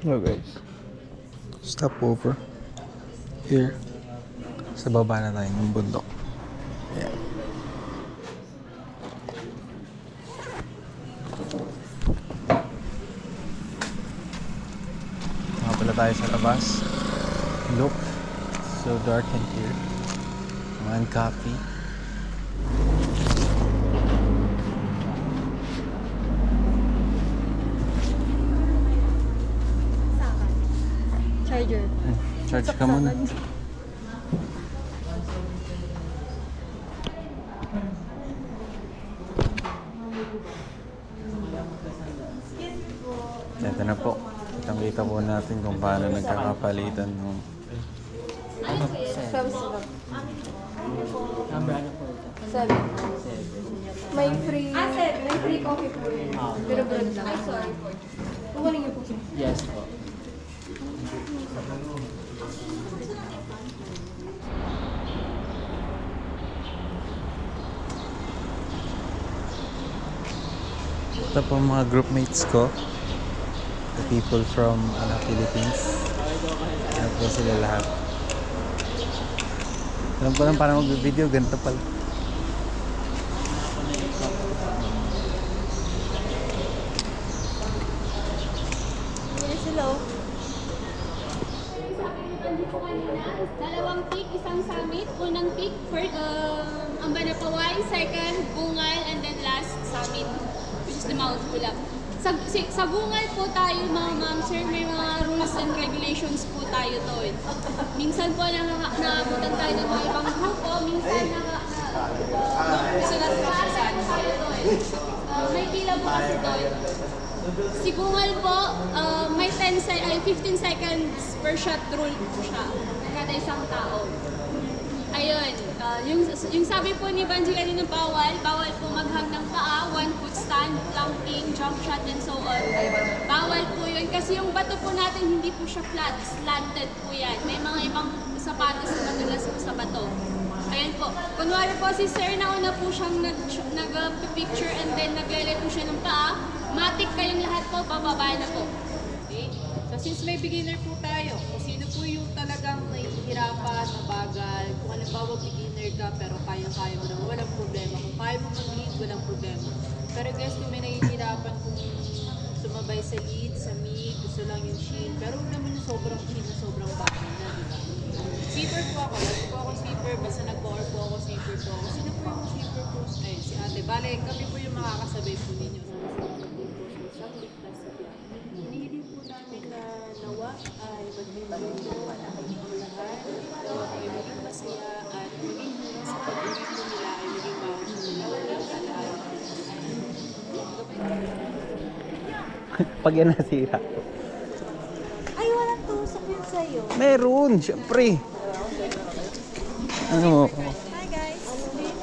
Hello guys, stop over here sa baba na tayo ng bundok. Ayan. Mga pala tayo sa labas. Look, so dark in here. One coffee. Charger. Charge ka muna. Ito na po. Kitang-kita po natin kung paano nagkakapalitan ng May free, may free coffee po yun. Pero brand lang. Ay, sorry po. Kukunin niyo po. Yes po. ito po mga groupmates ko. The people from Philippines. Ano po sila lahat. Alam ko lang parang mag-video, ganito pala. Yes, hello. Dalawang peak, isang summit. Unang peak, first, Ambanapaway, second, Bungal, and then last summit, which is the Mount Kulap. Sa Bungal po tayo, mga ma'am, sir, may mga rules and regulations po tayo doon. Minsan po naabutan tayo ng mga ibang grupo, minsan sulat po sa tayo doon. May pila po kasi doon. Si Bungal po, may 15 seconds per shot rule po siya. Kada isang tao. Ayun, yung sabi po ni Banji kanina bawal po maghang ng paa, 1 foot stand, planking, jump shot, and so on. Bawal po yun kasi yung bato po natin hindi po siya flat, slanted po yan. May mga ibang sapatos na madulas po sa bato. Ayan po. Kunwari po si Sir, nauna po siyang nag-picture and then nag-relay po siya ng paa. Matik kayong lahat po, bababa na po. Okay? So since may beginner po tayo, kung sino po yung talagang nahihirapan, mabagal, kung halimbawa beginner ka pero kaya-kaya mo naman, walang problema. Kung kaya mo mag-lead, walang problema. Pero guys, kung may nahihirapan kung sumabay sa lead, sa mid, gusto lang yung shield, pero huwag naman yung sobrang shield na sobrang bakal na, di ba? Sweeper po ako, lagi po ako sweeper, basta nag-core po ako, sweeper po ako. Sino po yung sweeper po? Ay, si ate. Bale, kami po yung makakasabay po ninyo. Hinihiling po namin na nawa ay mag-enjoy po ang lahat. Nawa kayo maging masaya at maging sa pag-uwi po nila ay maging bawat nila. Walang alaala. Pag yan nasira. Ay, walang tusok yun sa'yo. Meron, syempre. Ano mo? Hi guys.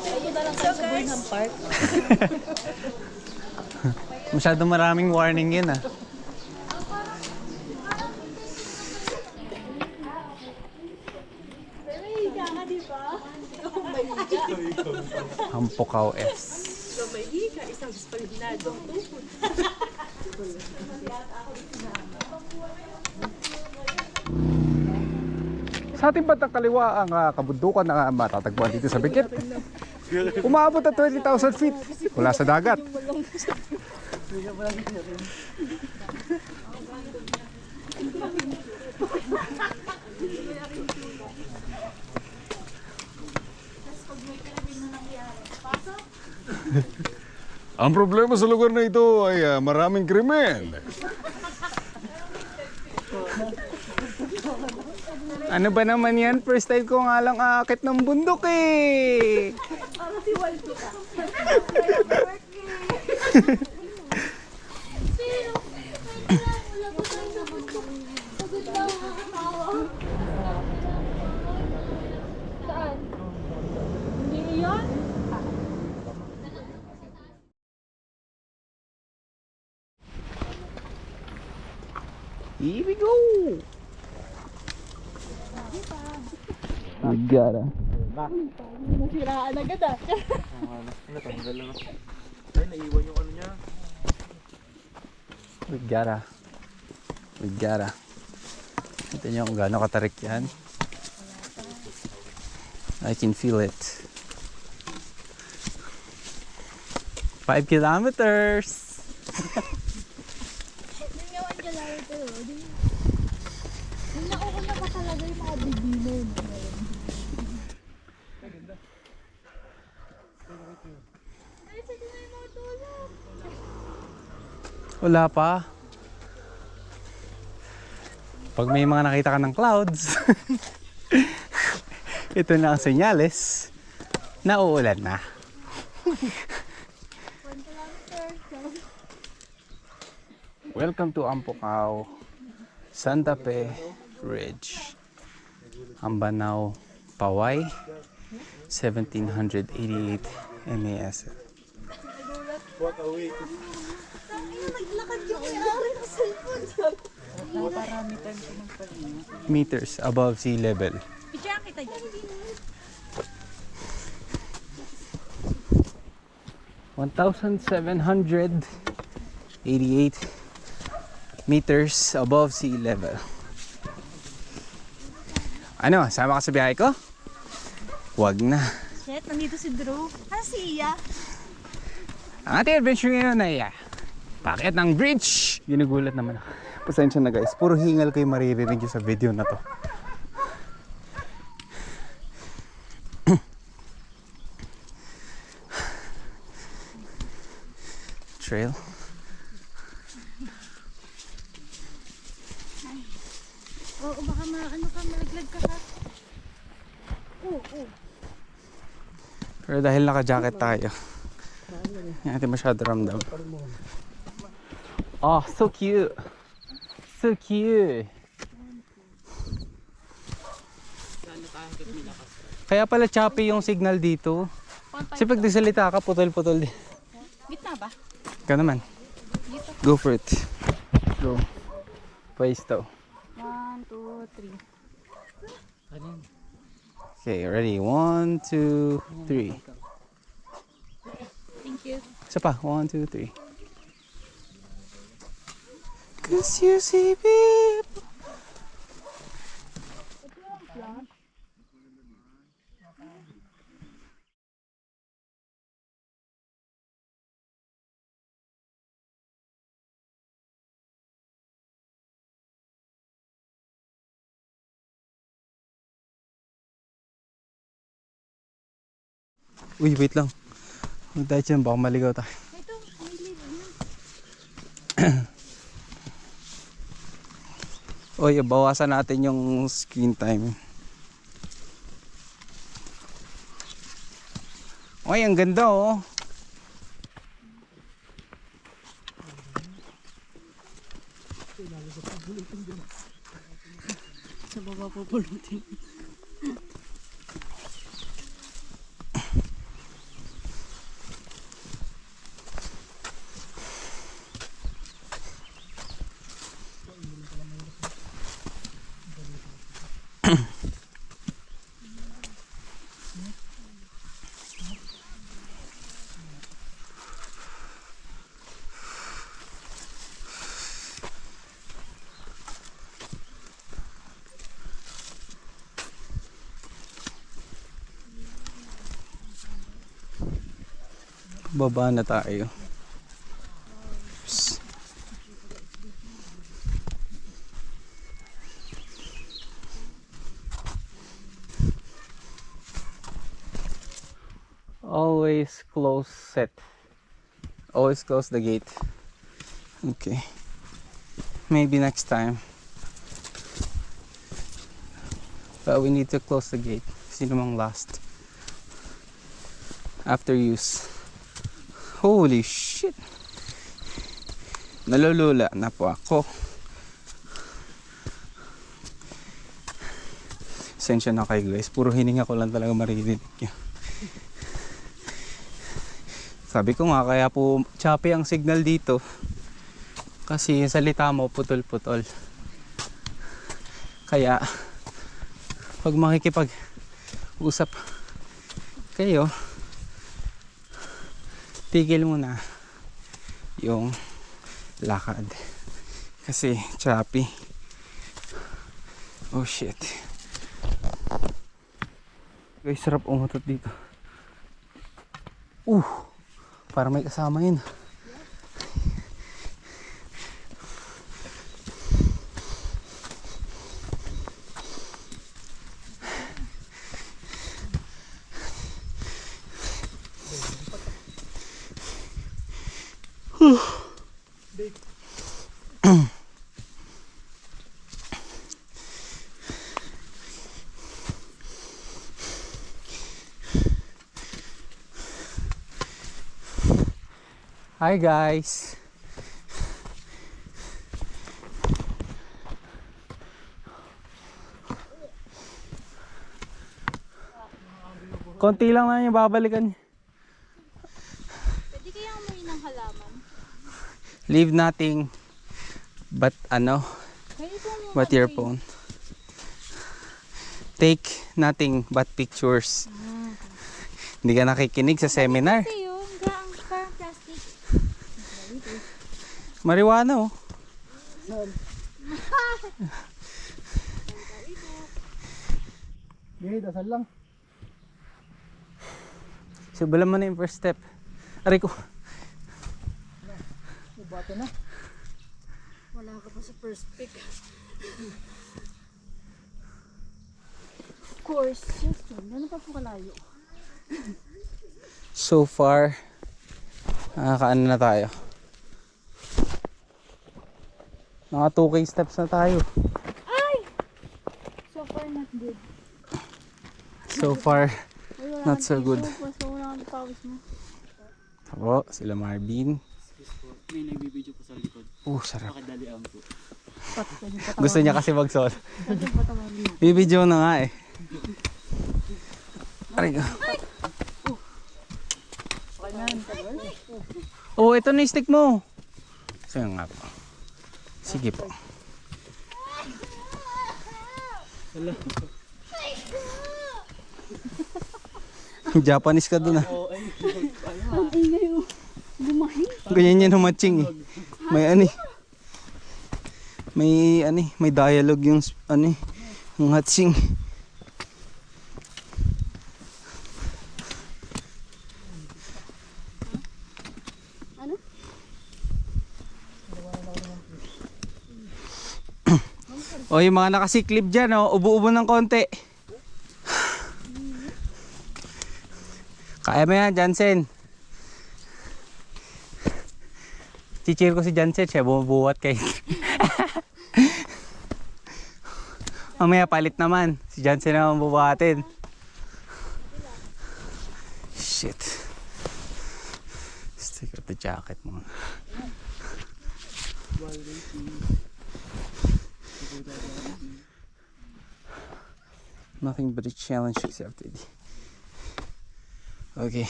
Ito na lang kayo sa Burnham Park. Masyadong maraming warning yun ah. May higa ka, di ba? Oh my God. Hampokaw S. So may hika, isang spalinadong tukod. Sa ating bandang kaliwa ang kabundukan na matatagpuan dito sa Benguet. Umaabot na 20,000 feet mula sa dagat. Ang problema sa lugar na ito ay maraming krimen. Ano ba naman yan? First time ko nga lang aakit ng bundok eh. Parang si Waldo ka. Saan? Hindi yun? Here we go! We gotta. Nasiraan agad ah. We gotta. We gotta. Ito nyo kung gaano katarik yan. I can feel it. 5 kilometers! Hindi nga 1 kilometer. Hindi ako na pa talaga yung mga beginner. Wala pa. Pag may mga nakita ka ng clouds, ito na ang senyales na uulan na. 1 kilometer. Welcome to Ampocao, Santa Fe Ridge, Ambanao, Paway, 1788 MAS. Naglakad yung may-ari ng cellphone. Meters above sea level. Picture kita dyan. 1,788 meters above sea level. Ano, sama ka sa biyahe ko? Huwag na. Shit, nandito si Drew. Si Iya. Ang ating adventure ngayon ay packet ng bridge. Ginugulat naman ako. Pasensya na guys, puro hingal kayo maririnig sa video na to. Trail. Oo, baka malaglag ka ha. Oo. Pero dahil naka-jacket tayo, hindi natin masyado ramdam. Oh, so cute! So cute! Kaya pala choppy yung signal dito. Kasi pag disalita ka, putol-putol din. Gitna ba? Ikaw naman. Go for it. Go. Pwesto. 1, 2, 3. Okay, ready? 1, 2, 3. Thank you. Isa pa. 1, 2, 3. Cause you see people. Uy, wait lang. Huwag tayo dyan, baka maligaw tayo. Ito, may live na. Uy, bawasan natin yung screen time. Uy, ang ganda oh. Sa baba po pulutin. Baba na tayo. Psst. Always close set. Always close the gate. Okay. Maybe next time. But we need to close the gate. Sino mang last. After use. Holy shit. Nalulula na po ako. Sensya na kayo guys. Puro hininga ko lang talaga maririnig nyo. Sabi ko nga kaya po choppy ang signal dito. Kasi yung salita mo putol-putol. Kaya pag makikipag-usap kayo, tigil mo na yung lakad. Kasi choppy. Oh shit. Guys, sarap umutot dito. Para may kasama yun. Hi guys. Konti lang na yung babalikan. Pwede kaya umuwi ng halaman? Leave nothing but Pwede po mo but your phone. Take nothing but pictures. Hindi ka nakikinig sa seminar. Kasi yun, parang plastic. Marijuana oh. Dasal lang. Subulan mo na yung first step. Aray ko. Bato na. Wala ka pa sa first pick. Of course, yes. Ano pa po kalayo? So far, nakakaano na tayo. Naka 2K steps na tayo. So far, not good. So far, not so good. Mas wala kang pawis mo. Ako, sila Marvin. May nagbibideo po sa likod. Sarap. Pakidalian po. Gusto niya kasi mag-sol. Bibidyo na nga eh. Aray ko. Oh, ito na yung stick mo. So nga po. Sige po. Japanese ka dun ah. Ang ingay mo. Bumahin. Ganyan yan humatching eh. May dialogue yung yung hatching. Ano? O yung mga nakasiklib dyan, ubo-ubo ng konti. Kaya mo yan, Jansen. Chichir ko si Jansen, siya bumubuhat kayo. Mamaya palit naman. Si Jansen naman bubuhatin. Shit. Let's take out the jacket mo. Nothing but a challenge accepted. Okay.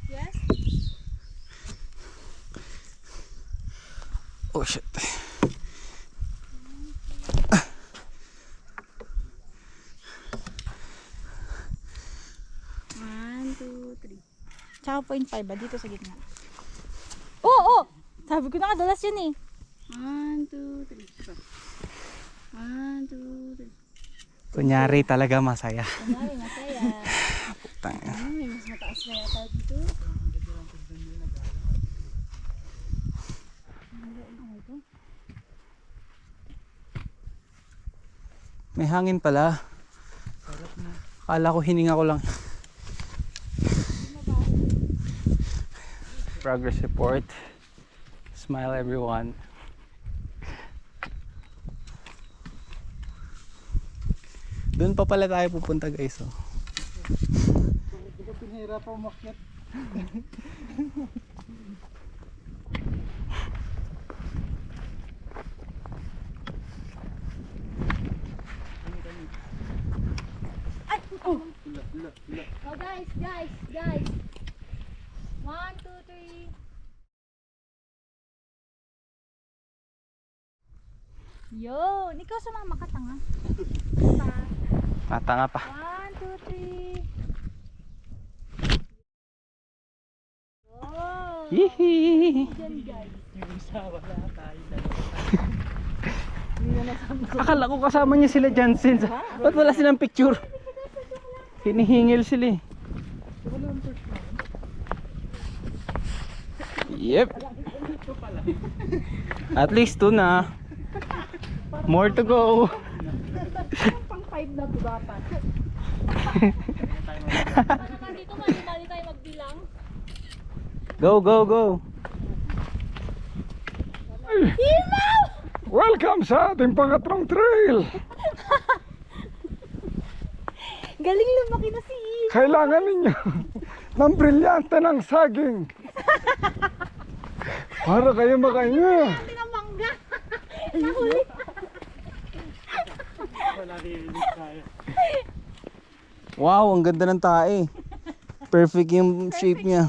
Yes? Oh shit. One, two, three. Tsaka 0.5 ba? Dito sa gitna. Oo! Sabi ko nakadalas yun eh. 1, 2, 3. 1, 2, 3. Kunyari talaga masaya. Kunwari, masaya. Putang. May mas mataas na yata dito. May hangin pala. Akala ko hininga ko lang. Progress report. Smile everyone. Doon pa pala tayo pupunta guys. Hindi ko pinahirapan umakyat. Oh guys. 1, 2, 3. Yun! Ikaw sa mga makatanga. Matanga pa. 1, 2, 3. Oh! Hihi. Diyan guys. Yung isa wala tayo dalawa. Akala ko kasama niya sila Jansen. Ba't wala silang picture? Hinihingil sila eh. Yep. At least 2 na. More to go. Pang 5 na dapat. Baka dito mali tayo magbilang. Go, go, go. Welcome sa ating pangatlong trail. Galing lumaki na si Kailangan ninyo ng brilyante ng saging para kayo makahinga. Wow, ang ganda ng tae. Perfect yung shape niya.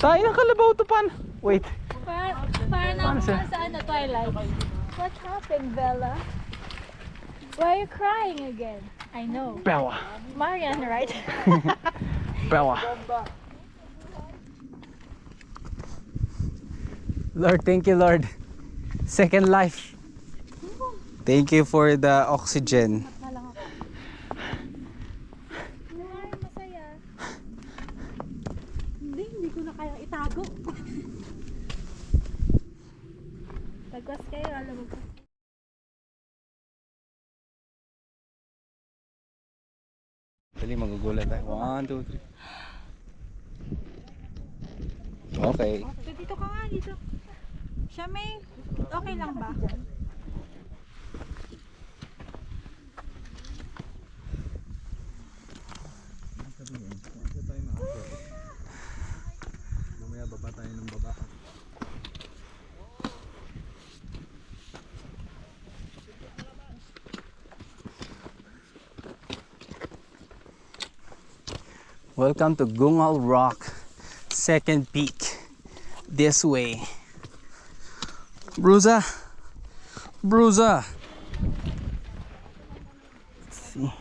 Tae ng kalabaw to pan. Wait. Para na sa Twilight. What happened, Bella? Why are you crying again? I know. Bella. Marian, right? Bella. Lord, thank you, Lord. Second life. Thank you for the oxygen. Masaya. Hindi ko na kayang itago. Pagkas kayo, alam mo. Dali, magugulat tayo. 1, 2, 3. Okay. Dito ka nga, dito. Siya may, okay lang ba? Mamaya baba tayo ng baba. Welcome to Gungal Rock, second peak. This way. Bruiser. Bruiser. Let's see.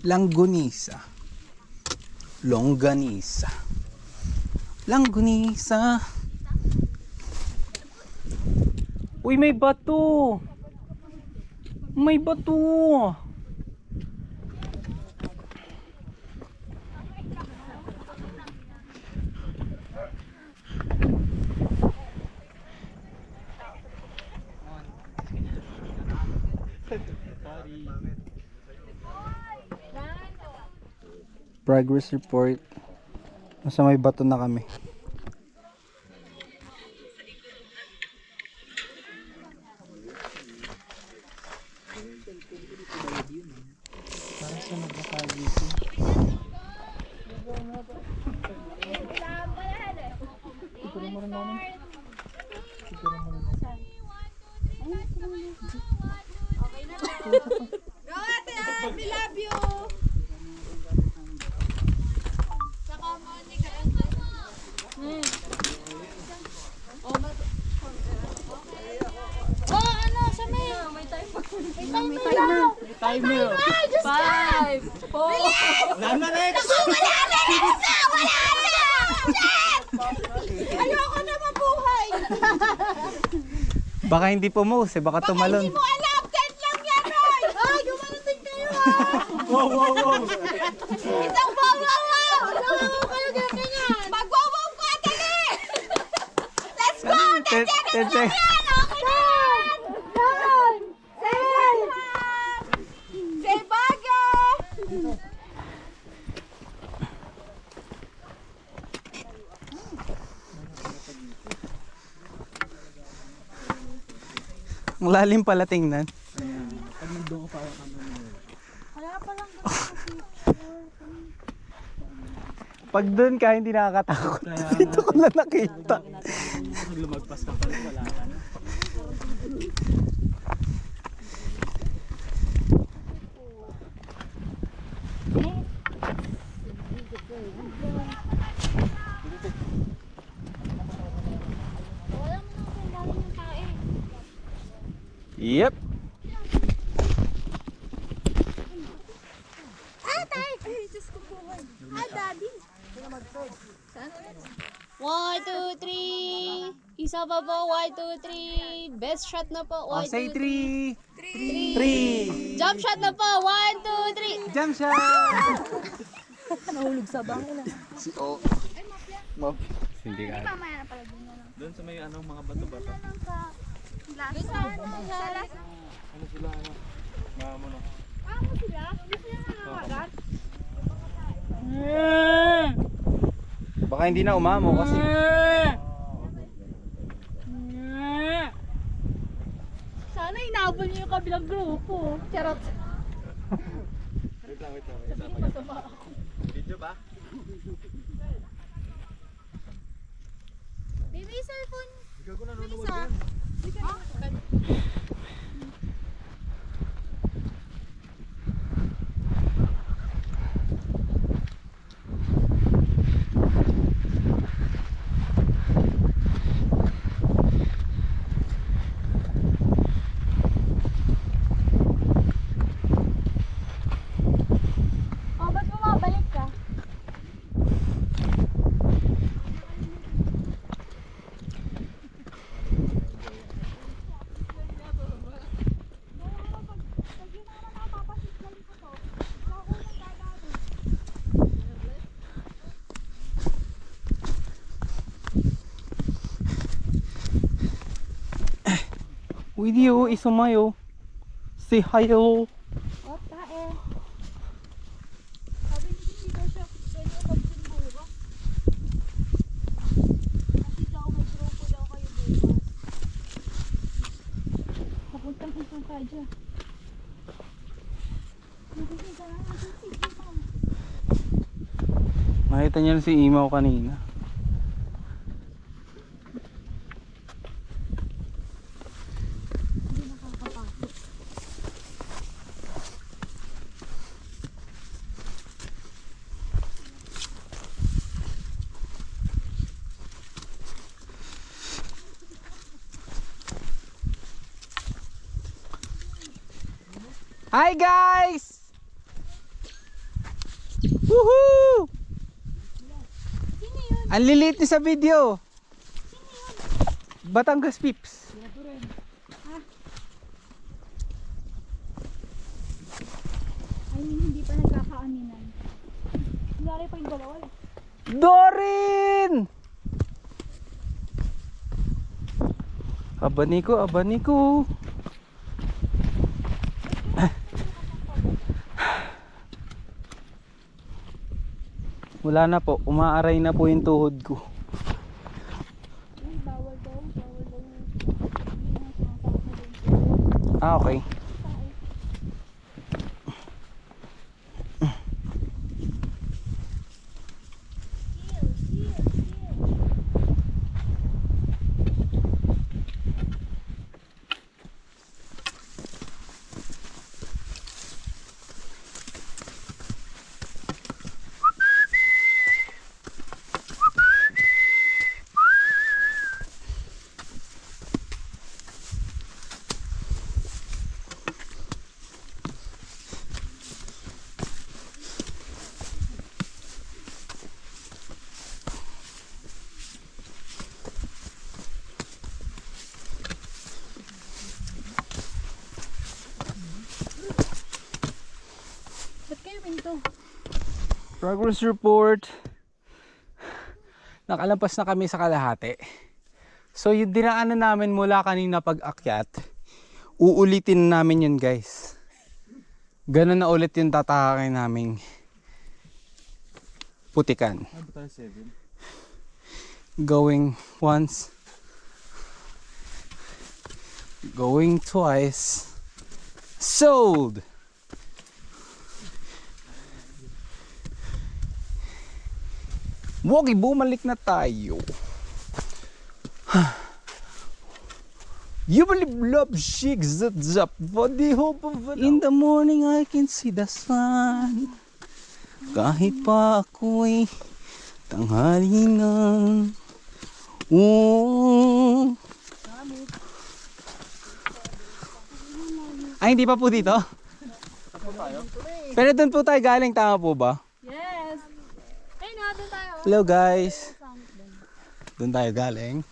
Langgonisa. Longganisa. Langgonisa. Uy, may bato. May bato. Progress report. Nasa may bato na kami. Timer! 5, 4, Wala na next! Ayoko na mabuhay! Baka hindi pumus eh, baka tumalon. Hindi mo alam! 10 lang yan, Roy! Ay, gumanating kayo Wow, wow, wow! Isang wow, wow, wow! No, kayo ganyan! Mag-wow-wow ka, dali! Let's go! 10 seconds lang yan! Okay na yan! 10! Say bagay! Ang lalim pala tingnan. Pag nagdoon ka pa Wala pa lang Pag doon ka, hindi nakakatakot. Dito ko lang nakita. pag lumagpas ka pala, wala ka na. Wala mo nang kailangan yung tae. Yep. Ah, tayo! Ay, Diyos ko po. Ah, daddy. 1, 2, 3. Isa pa po. 1, 2, 3. Best shot na po. 1, 2, 3. 3. Jump shot na po. 1, 2, 3. Jump shot! Nahulog sa bangin. Hindi ka. Mamaya na pala din. Doon sa may anong mga bato-bato. Doon sa lasa. Ano sila ano? Mga mo no. Amo sila? Hindi sila nakakagat? Baka hindi na umamo kasi. Sana inabol niyo yung kabilang grupo. Charot. Wait lang. Video ba? Baby, cellphone. Ikaw ko nanonood Isa. yan. Oh, ba't bumabalik ka? With you, isumayo. Say hello. Oh, tae. Sabi niya hindi daw siya pwede magsimburo. Kasi daw may grupo daw kayo bukas. Papuntang isang kadya. Nagising ka na, nagising ka. Nakita niya na si Imaw kanina. Hindi nakakapasok. Hi guys! Woohoo! Ang lilit niyo sa video. Batangas Pips. Ay, hindi pa nagkakaaninan. Lari pa yung dalawa eh. Dorin! Abaniko, abaniko. Wala na po, umaaray na po yung tuhod ko. Ay, bawal daw. Bawal daw. Hindi na sumasama din. Ah, okay. Ba't kayo minto? Progress report. Nakalampas na kami sa kalahati. So yung dinaanan namin mula kanina pag-akyat, uulitin namin yun guys. Ganun na ulit yung tatahakin naming putikan. Ano ba tayo 7? Going once, going twice, sold! Wagi, bumalik na tayo. You believe love shakes that up for the hope of an... In the morning I can see the sun. Kahit pa ako'y tanghali na. Oh. Ay, hindi pa po dito? Pero doon po tayo galing, tama po ba? Yes! Ay, doon tayo. Hello guys! Doon tayo galing.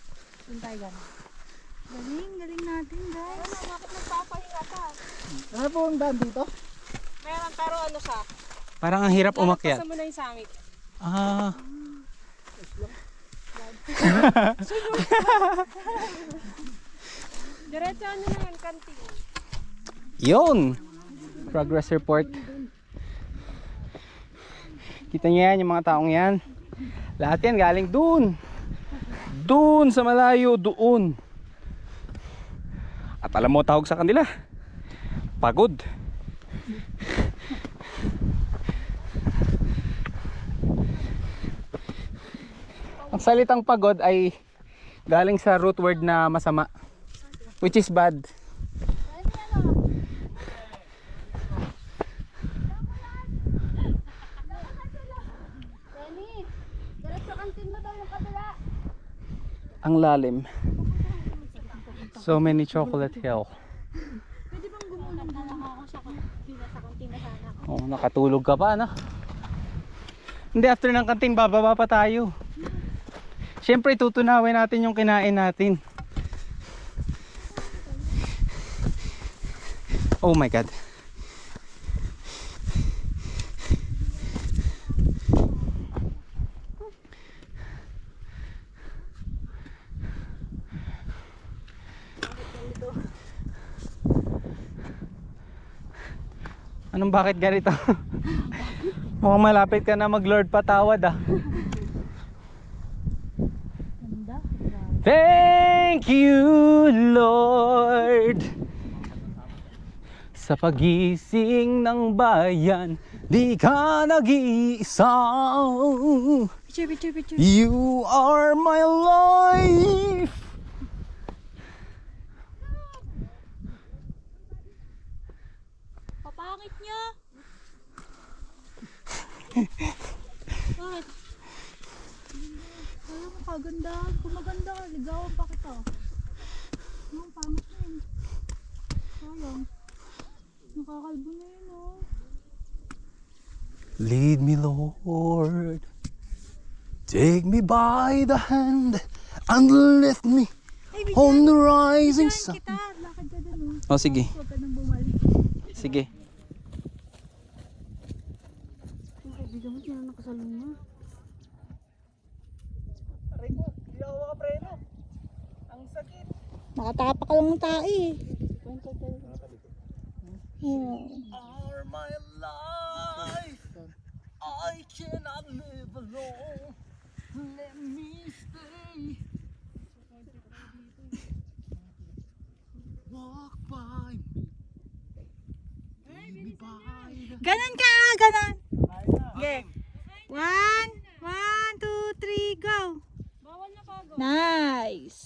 Galing natin, guys. Bakit nagpapahinga ka? Ano po ang daan dito? Meron, pero ano siya? Parang ang hirap umakyat. Kasama na yung summit. Ah. Diretso ano na yan, kanting. Yun! Progress report. Kita niyo yan, yung mga taong yan. Lahat yan galing dun. Dun sa malayo, doon. At alam mo tawag sa kanila? Pagod. Ang salitang pagod ay galing sa root word na masama, which is bad. Lenny, diretso kantin mo daw yung kabila. Ang lalim. So many chocolate hill. Pwede bang gumulan na lang ako sa kantin na sana? Oh, nakatulog ka pa, no? Hindi, after ng kantin, bababa pa tayo. Siyempre, tutunawin natin yung kinain natin. Oh my God. Anong bakit ganito? Mukhang malapit ka na mag-Lord patawad ah. Thank you, Lord, sa pagising ng bayan. Di ka nag-iisa. Picture. You are my life. Papangit niya. Bakit? Ayaw mo kaganda. Kung maganda ka, ligawan pa kita. Ang pangit na yun. Sayang. Nakakalbo na yun, oh. Lead me, Lord. Take me by the hand and lift me on the rising sun. Kita, lakad ka dun, oh. Oh, sige. Huwag ka nang bumalik. Sige. Yung kaibigan mo, sino nakasalong mo? Nakatapak ka lang ng tae eh. Are my life, I cannot live alone. Let me stay. Walk by me. Lead me by the... Ganon ka, ganon. Okay. 1, 2, 3, go. Nice.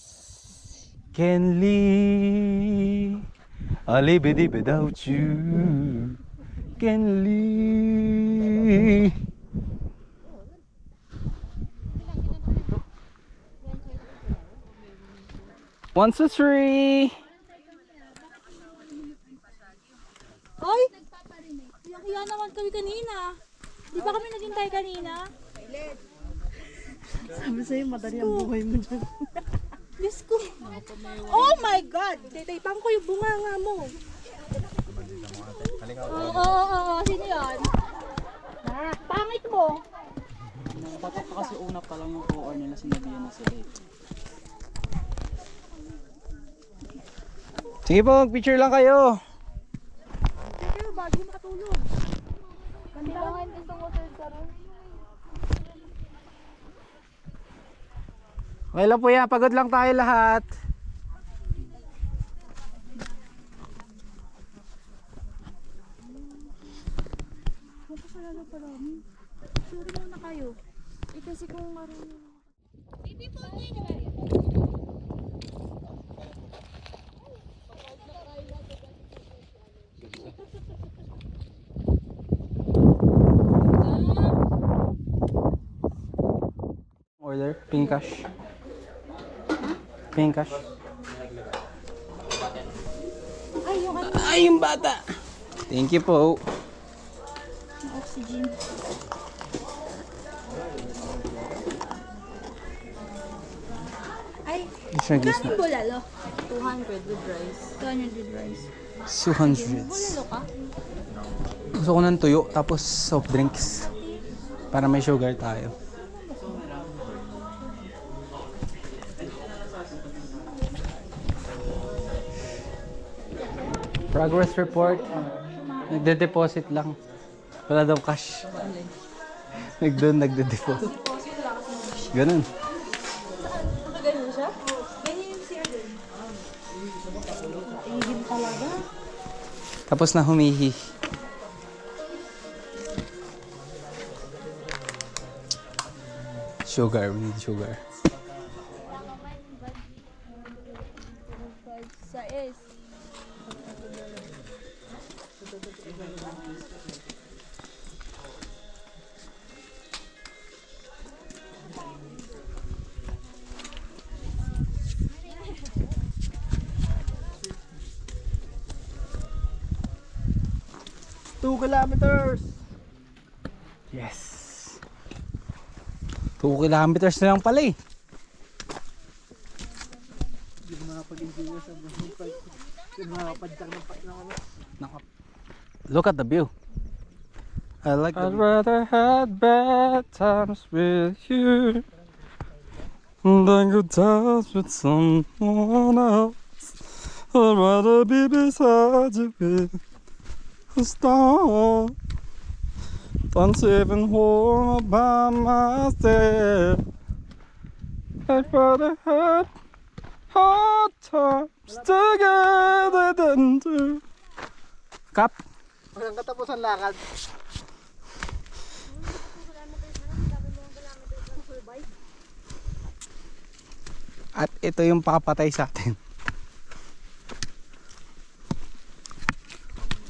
Can live without you. Can live. One, two, three. Ay! Iyak-iya naman kami kanina. Di ba kami naghintay kanina? Sabi sa'yo, madali ang buhay mo dyan. Diyos ko. Oh my God! Titaypang ko yung bunganga mo. Oo. Sino yan? Pangit mo. Dapat pa kasi una pa lang yung core nila, sinabihan na sila eh. Sige po, picture lang kayo. Pero bago makatulog. Kailangan isang hotel ka rin. Okay lang po yan, pagod lang tayo lahat. Magpasalala pa namin. Sorry muna kayo. Eh kasi kung marunong. Order, pink cash. Pink cash. Ay, yung Ay, yung bata. Thank you po. Oxygen. Ay, Gitna, gitna. maraming bulalo. 200 with rice. 200 with rice. 200. Bulalo ka? Gusto ko ng tuyo, tapos soft drinks. Para may sugar tayo. Progress report. Nagde-deposit lang. Wala daw cash. Nagde-deposit. Ganun. Ganyan siya? Ganyan yung siya din. Ihim talaga. Tapos na humihi. Sugar, we need sugar. Sa is. Yes. 2 kilometers na lang pala eh. Look at the view. I like I'd rather had bad times with you than good times with someone else. I'd rather be beside you with a star than sitting home by myself. I'd rather had hard times together than to. Kap. Walang katapusan lakad. At ito yung papatay sa atin.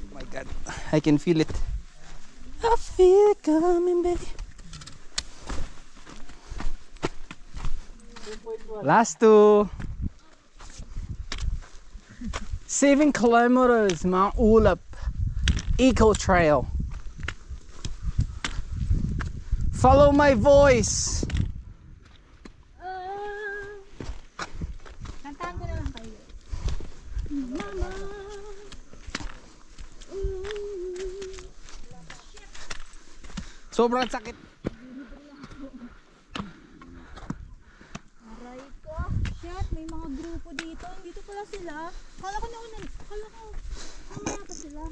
Oh my God, I can feel it. I feel it coming, baby. Last 2. 7 kilometers, Mount Ulap Eco Trail. Follow my voice. Kantahan ko na lang kayo. Sobrang sakit. Aray ko. Shit, may mga grupo dito. Dito pala sila. Kala ko mamaya pa sila.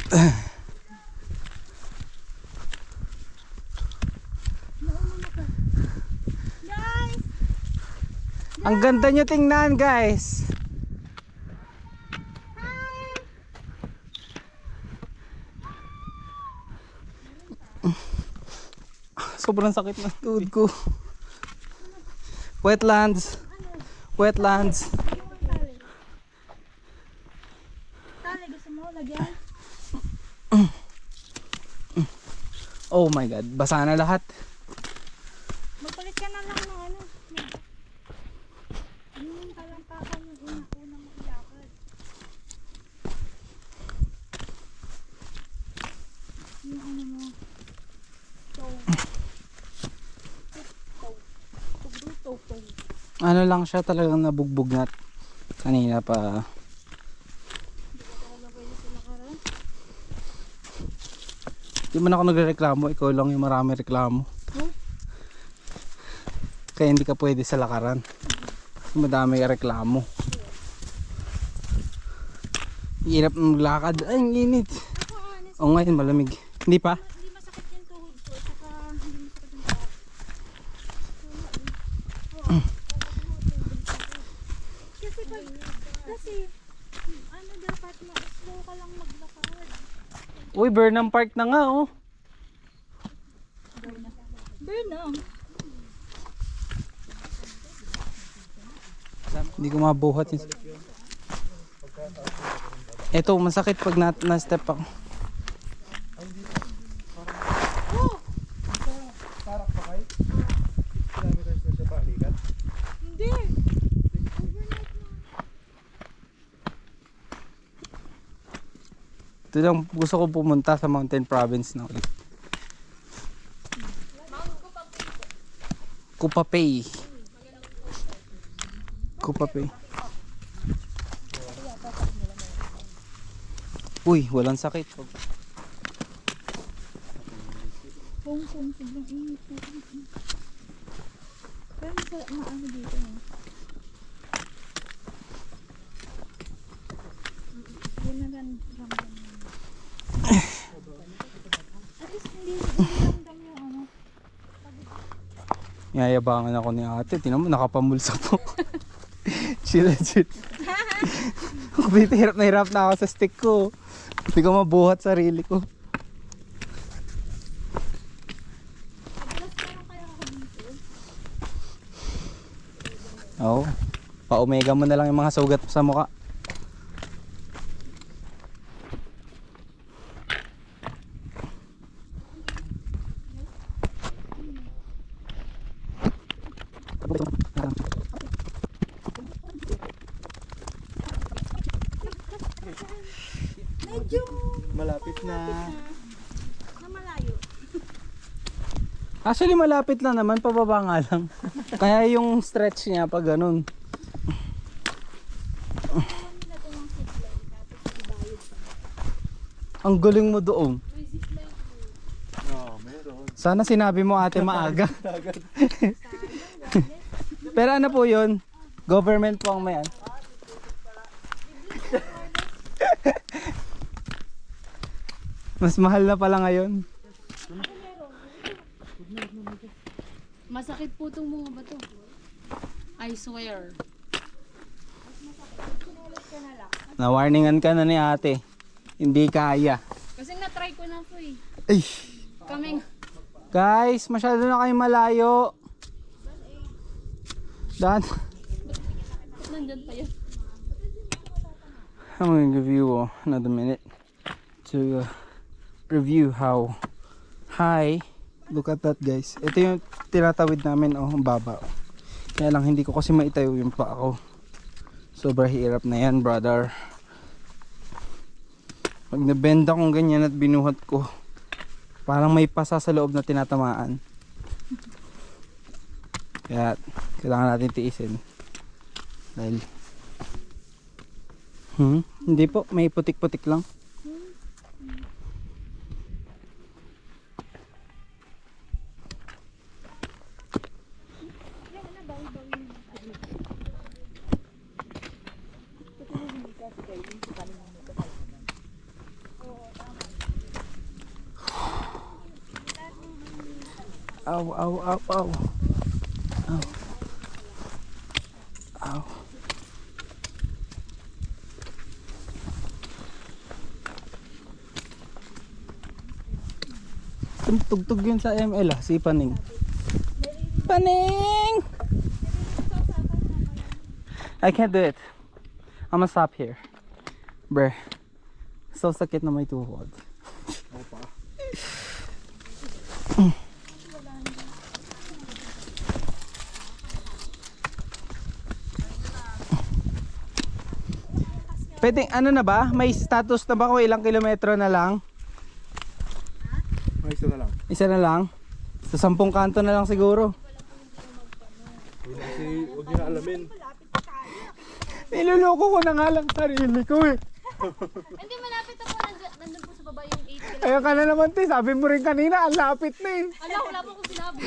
Nauna na ka. Guys! Ang ganda nyo tingnan, guys. Sobrang sakit ng tuhod ko. Wetlands. Wetlands. Tali, gusto mo lagyan? Oh my God, basa na lahat. Magpalit ka na lang ng ano. Yung talampakan yung unang mailakad. Yung ano mo. Ano lang siya, talagang nabugbog na kanina pa. Di man ako nagrereklamo, ikaw lang yung marami reklamo. Kaya hindi ka pwede sa lakaran. Madami ka reklamo. Hirap ng lakad. Ay, ang init. O ngayon malamig. Hindi pa? Hindi masakit yung tuhod ko. Saka hindi masakit yung paa. Kasi ano dapat slow ka lang maglakad. Uy, Burnham Park na nga oh. Burnham. Hindi ko mabuhat yun. Ito, masakit pag na-step ako. Tarak pa kayo? Kilometers na siya balikan. Hindi. Overnight na. Ito lang gusto ko pumunta sa Mountain Province na ulit. Kupapay. Kupapay. Uy, walang sakit. Pero maano dito eh. Yun na lang ramdam mo. At least hindi ramdam yung ano. Yayabangan ako ni ate. Tinan mo, nakapamulsa po. Chill. Hirap na hirap na ako sa stick ko. Hindi ko mabuhat sarili ko. Oo. Pa-omega mo na lang yung mga sugat sa mukha. Malapit na. Na malayo. Actually malapit lang naman, pababa nga lang. Kaya yung stretch niya pag ganun. Ang galing mo doon. Oo, meron. Sana sinabi mo ate maaga. Pero ano po yun? Government po ang may ano. Mas mahal na pala ngayon. Masakit po itong mga bato. I swear. Na-warningan ka na ni ate. Hindi kaya. Kasi na-try ko na po eh. Ay. Kaming, Guys, masyado na kayo malayo. Dan. ba't nandyan pa yun? I'm gonna give you another minute to review how high. Look at that guys. Ito yung tinatawid namin, oh, ang baba. Kaya lang hindi ko kasi maitayo yung paa ko. Sobrang hirap na yan, brother. Pag nabend akong ganyan at binuhat ko, parang may pasa sa loob na tinatamaan. Kaya kailangan natin tiisin. Dahil hindi po, may putik-putik lang. Ow, ow, ow, ow. Ow. Ow. Tugtog yun sa ML si Paning. Paning! I can't do it. I'm gonna stop here. Bruh. So sakit na may tuhod. Pwede, ano na ba? May status na ba kung ilang kilometro na lang? May isa na lang. Isa na lang? Sa 10 kanto na lang siguro. Kasi huwag nyo na alamin. Niloloko ko na nga lang sarili ko eh. Hindi, malapit ako. Nandun po sa baba yung 8 km. Ayun ka na naman te, sabi mo rin kanina, ang lapit na eh. Ala, wala po akong sinabi.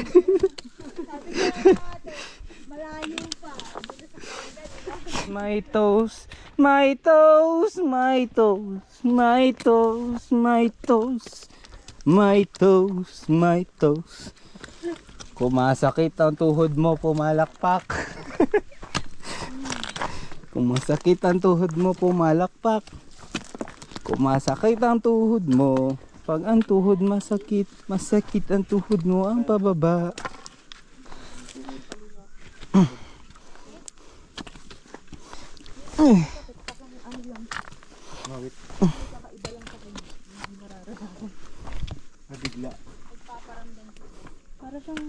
Malayo pa. My toes, my toes, my toes, my toes, my toes, my toes, my toes. Kumasakit ang tuhod mo, pumalakpak. Kumasakit ang tuhod mo, pumalakpak. Kumasakit ang tuhod mo. Pag ang tuhod masakit, masakit ang tuhod mo ang pababa. Mawit. Nabigla. Para siyang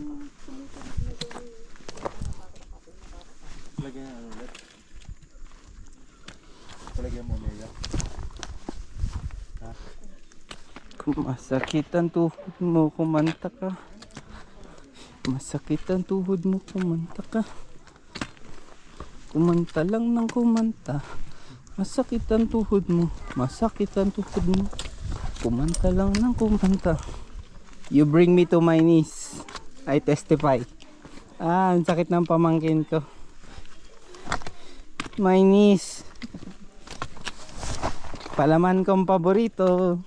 Lagyan na ano ulit. Palagyan mo Mega. Ha? Masakit ang tuhod mo, kumanta ka. Masakit ang tuhod mo, kumanta ka. Kumanta lang ng kumanta. Masakit ang tuhod mo, masakit ang tuhod mo. Kumanta lang ng kumanta. You bring me to my knees, I testify. Ang sakit ng pamangkin ko. My knees. Palaman kong paborito.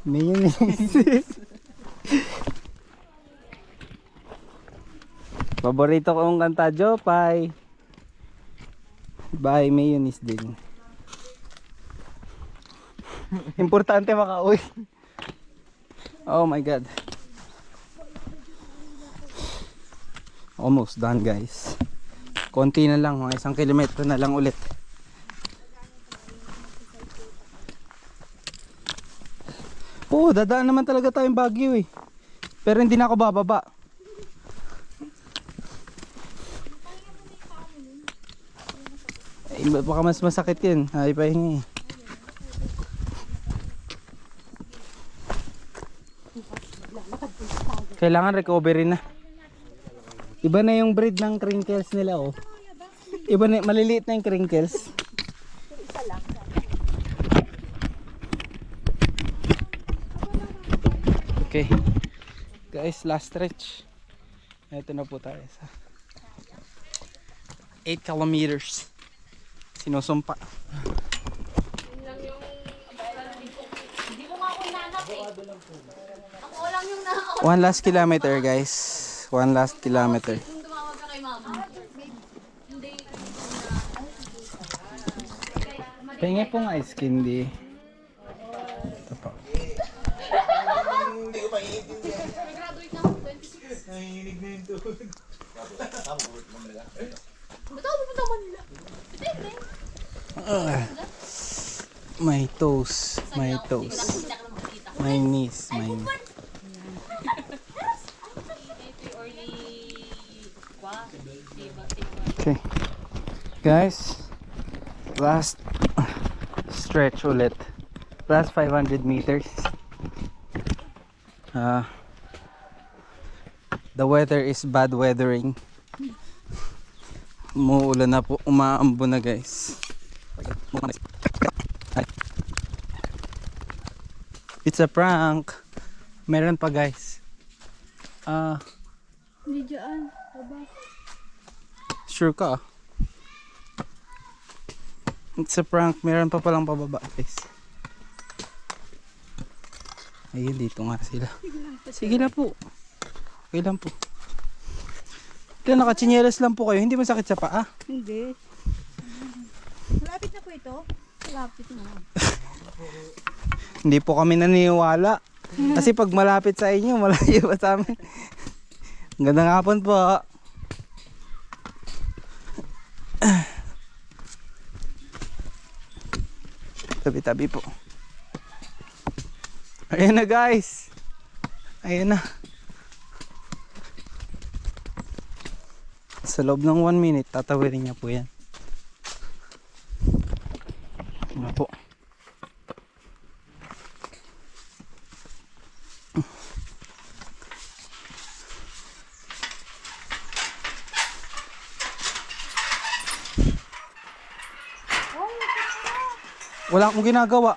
Mayonnaise. Paborito kong kanta, Jopay. Bye, mayonnaise din. Importante makauwi. Oh my god. Almost done, guys. Konti na lang, mga 1 kilometro na lang ulit. Oo, dadaan naman talaga tayong Baguio eh. Pero hindi na ako bababa. Eh, baka mas masakit yun. Ay, pahingi. Kailangan recovery na. Iba na yung breed ng crinkles nila, oh. Iba na, maliliit na yung crinkles. Okay. Guys, last stretch. Ito na po tayo sa 8 kilometers. Sinusumpa. Hindi ko nga ako nanap eh. Ako lang yung nanap. One last kilometer, guys. One last kilometer. Kung tumawag ka kay mama. Pengen po nga ice candy. Ito po. Graduate na ako, 26. Nanginginig na yung tuhod. Ba't ako pupunta Manila? My toes. My toes. My knees. My knees. Okay. Guys. Last stretch ulit. Last 500 meters. The weather is bad weathering. Umuulan na po, umaambo na, guys. It's a prank. Meron pa, guys. Hindi dyan. Baba. Sure ka? It's a prank. Meron pa palang pababa, guys. Ayun, dito nga sila. Sige na po. Okay lang po. Ito, nakachinelas lang po kayo. Hindi masakit sa paa. Hindi. Malapit na po ito. Malapit na. Hindi po kami naniniwala. Kasi pag malapit sa inyo, malayo pa sa amin. Gandang hapon po. Tabi-tabi po. Ayan na, guys. Ayan na. Sa loob ng 1 minute, tatawirin niya po yan. Ano po. Wala akong ginagawa.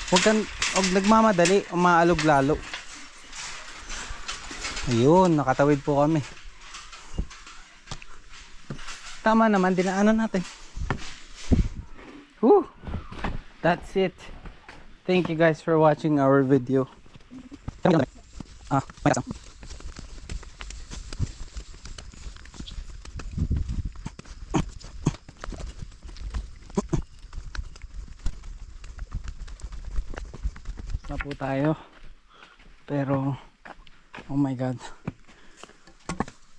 Huwag nagmamadali, umaalog lalo. Ayun, nakatawid po kami. Tama naman, dinaanan natin. Woo! That's it. Thank you guys for watching our video. Na po tayo, pero oh my god,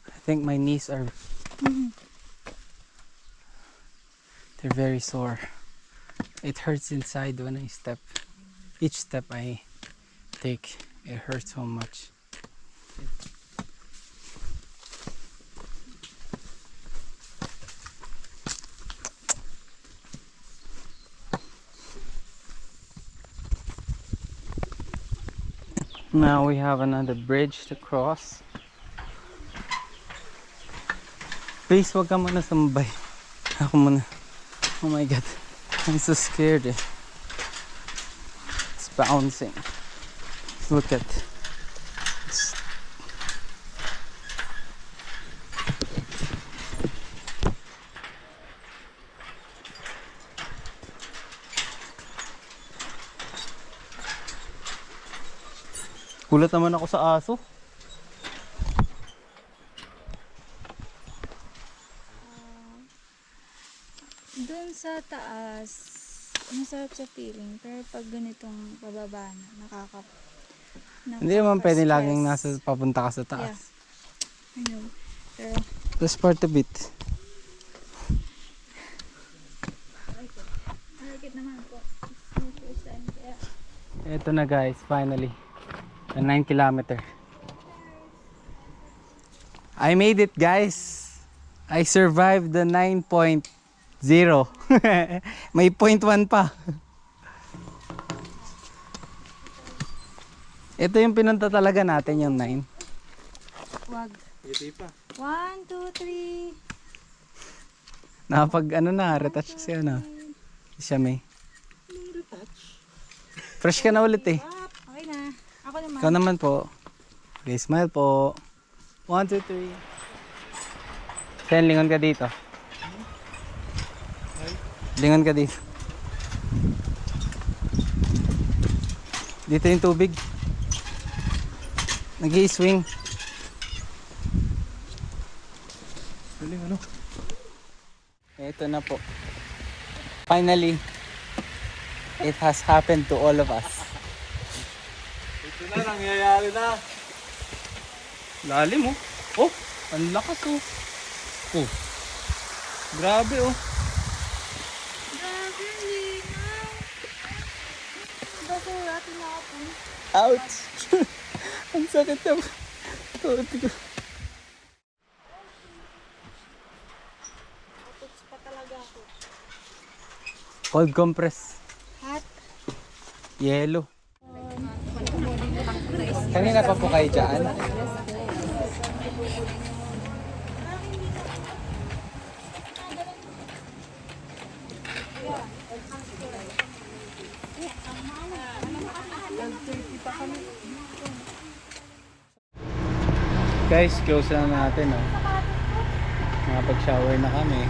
I think my knees are they're very sore. It hurts inside when I step. Each step I take, it hurts so much. Now we have another bridge to cross. Please, wag ka muna sumabay. Ako muna. Oh my god. I'm so scared eh. It's bouncing. Look at. It's... Kulat naman ako sa aso. Doon sa taas, masarap sa feeling. Pero pag ganitong pababa na, Hindi naman pwede nakaka-stress. laging nasa papunta ka sa taas. I know. Pero, That's part of it. marikit naman po. It's my first time. Kaya, Ito na guys, finally. A 9 kilometer. I made it guys. I survived the 9.0. May 0.1 pa. Ito yung pinunta talaga natin, yung 9. wag. Hindi pa. 1, 2, 3. Nakapag ano na, retouch si ano. Siya may. Fresh ka na ulit eh. Okay na. Ako naman. Ikaw naman po. Okay, smile po. 1, 2, 3. Sen, lingon ka dito. Lingon ka dito. Dito yung tubig. Nag-i-swing. Galing ano? Ito na po. Finally, it has happened to all of us. Ito na, nangyayari na. Lalim oh. Oh, ang lakas oh. Oh. Grabe oh. Grabe, linaw. Basura, tinapon. Ouch. Ang sakit na. Tuti ko. Cold compress. Hot. Yellow. Kanina pa po kayo dyan? Guys, close na natin oh. Nakapag-shower na kami.